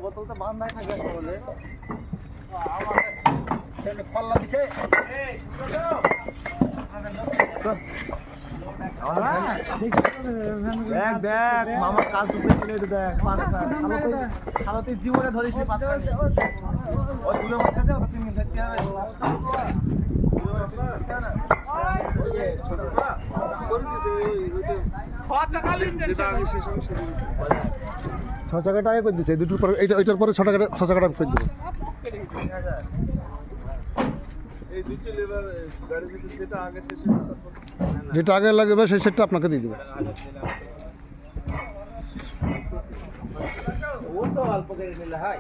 বোতল তো বান নাই থাকে বলে পাল্লা দিছে দেখ দেখ মামার কাজ দুপুরে চলে এসে দেখ খালতে জীবনে ধরিস নি পাঁচ মিনিট ওই দুটো বাচ্চা দেয় 3 মিনিট থাকতে হবে করে দিছে ছ টাকাটা আগে করে দিছে দুটোর পরে এইটার পরে 6 টাকাটা করে দেবো এই দুটো লেবার গাড়ি দিতে সেটা আগে শেষ যেটা আগে লাগবে সেই সেটটা আপনাকে দিয়ে দেবো ও তো অল্প করে নিলে হয়